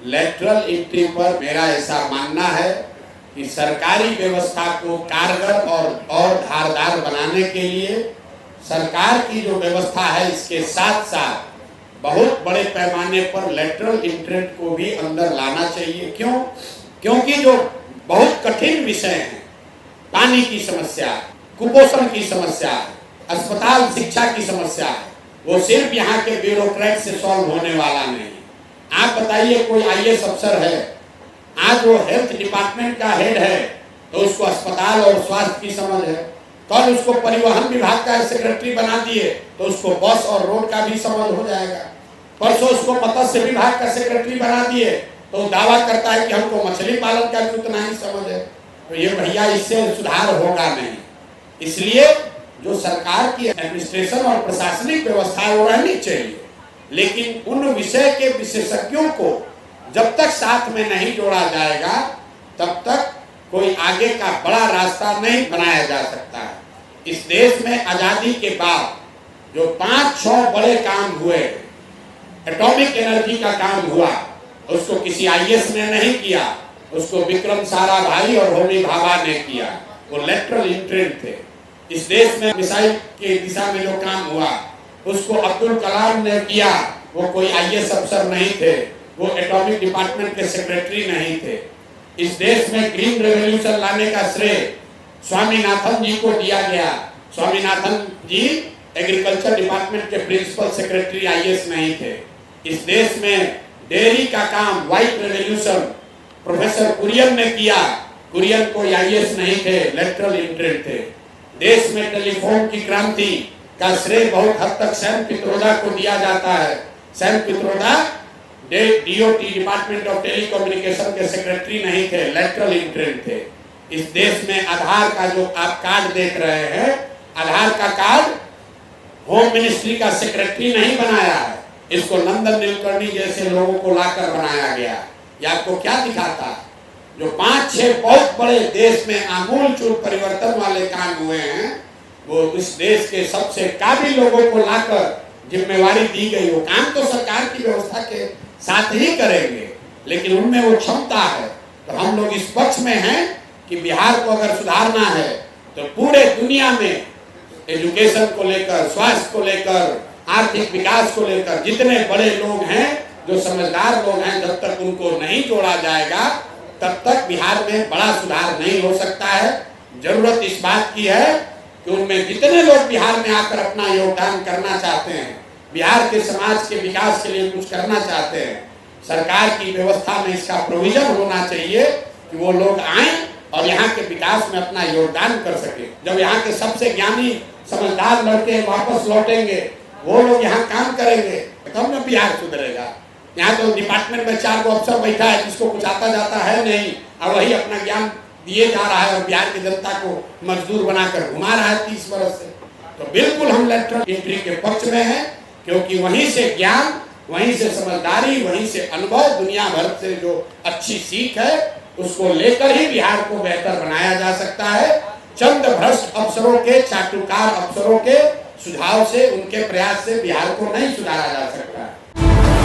Lateral entry पर मेरा ऐसा मानना है कि सरकारी व्यवस्था को कारगर और धारदार बनाने के लिए सरकार की जो व्यवस्था है इसके साथ साथ बहुत बड़े पैमाने पर लेटरल एंट्री को भी अंदर लाना चाहिए। क्यों? क्योंकि जो बहुत कठिन विषय हैं, पानी की समस्या, कुपोषण की समस्या, अस्पताल शिक्षा की समस्या है, वो सिर्फ यहाँ के ब्यूरोक्रेट से सॉल्व होने वाला नहीं। आप बताइए, कोई आईएएस अफसर है, आज वो हेल्थ डिपार्टमेंट का हेड है तो उसको अस्पताल और स्वास्थ्य की समझ है, कल उसको परिवहन विभाग का सेक्रेटरी बना दिए तो उसको बस और रोड का भी समझ हो जाएगा, परसों उसको मत्स्य विभाग का सेक्रेटरी बना दिए तो दावा करता है कि हमको मछली पालन का भी उतना ही समझ है। तो ये भैया, इससे सुधार होगा नहीं। इसलिए जो सरकार की एडमिनिस्ट्रेशन और प्रशासनिक व्यवस्था है वो रहनी चाहिए, लेकिन उन विषय के विशेषज्ञों को जब तक साथ में नहीं जोड़ा जाएगा तब तक कोई आगे का बड़ा रास्ता नहीं बनाया जा सकता है। इस देश में आजादी के बाद जो 5-6 बड़े काम हुए, एटॉमिक एनर्जी का काम हुआ, उसको किसी आईएएस ने नहीं किया, उसको विक्रम साराभाई और होमी भाभा ने किया, वो लेटरल एंट्री थे। इस देश में मिसाइल के दिशा में जो काम हुआ उसको अब्दुल कलाम ने किया, वो कोई आईएएस अफसर नहीं थे, वो एटॉमिक डिपार्टमेंट के सेक्रेटरी नहीं थे। इस देश में ग्रीन रेवोल्यूशन लाने का श्रेय स्वामीनाथन जी को दिया गया। स्वामीनाथन जी एग्रीकल्चर डिपार्टमेंट के प्रिंसिपल सेक्रेटरी आईएएस नहीं थे। इस देश में डेयरी का काम, व्हाइट रेवोल्यूशन, प्रोफेसर कुरियन ने किया, कुरियन कोई आईएएस नहीं थे, लेटरल एंट्री थे। देश में टेलीफोन की क्रांति का श्रेय बहुत हद तक सैम पित्रोदा को दिया जाता है। Sam Pitroda DOT, department of telecommunication के सेक्रेटरी नहीं थे, लेटरल एंट्री थे। इस देश में आधार का जो आप कार्ड देख रहे हैं, आधार का कार्ड होम मिनिस्ट्री का सेक्रेटरी नहीं बनाया है, इसको नंदन नीलकर्णी जैसे लोगों को लाकर बनाया गया। ये आपको क्या दिखाता है? जो 5-6 बहुत बड़े देश में आमूलचूल परिवर्तन वाले काम हुए हैं, वो इस देश के सबसे काबिल लोगों को लाकर जिम्मेवारी दी गई। वो काम तो सरकार की व्यवस्था के साथ ही करेंगे, लेकिन उनमें वो क्षमता है। तो हम लोग इस पक्ष में हैं कि बिहार को अगर सुधारना है तो पूरे दुनिया में एजुकेशन को लेकर, स्वास्थ्य को लेकर, आर्थिक विकास को लेकर जितने बड़े लोग हैं, जो समझदार लोग हैं, जब तक उनको नहीं जोड़ा जाएगा तब तक बिहार में बड़ा सुधार नहीं हो सकता है। जरूरत इस बात की है कि उनमें जितने लोग बिहार में आकर अपना योगदान करना चाहते हैं, बिहार के समाज के विकास के लिए कुछ करना चाहते हैं, सरकार की व्यवस्था में इसका प्रोविजन होना चाहिए कि वो लोग आए और यहाँ के विकास में अपना योगदान कर सके। जब यहाँ के सबसे ज्ञानी समझदार लड़के वापस लौटेंगे, वो लोग यहाँ काम करेंगे, तब न बिहार सुधरेगा। यहाँ तो डिपार्टमेंट में 4 अफसर बैठा है जिसको कुछ आता जाता है नहीं, और वही अपना ज्ञान दिए जा रहा है और बिहार की जनता को मजदूर बनाकर घुमा रहा है 30 वर्ष से। तो बिल्कुल हम लेटरल एंट्री के पक्ष में हैं, क्योंकि वहीं से ज्ञान, वहीं से समझदारी, वहीं से अनुभव, दुनिया भर से जो अच्छी सीख है उसको लेकर ही बिहार को बेहतर बनाया जा सकता है। चंद भ्रष्ट अफसरों के, चाटुकार अफसरों के सुझाव से, उनके प्रयास से बिहार को नहीं सुधारा जा सकता है।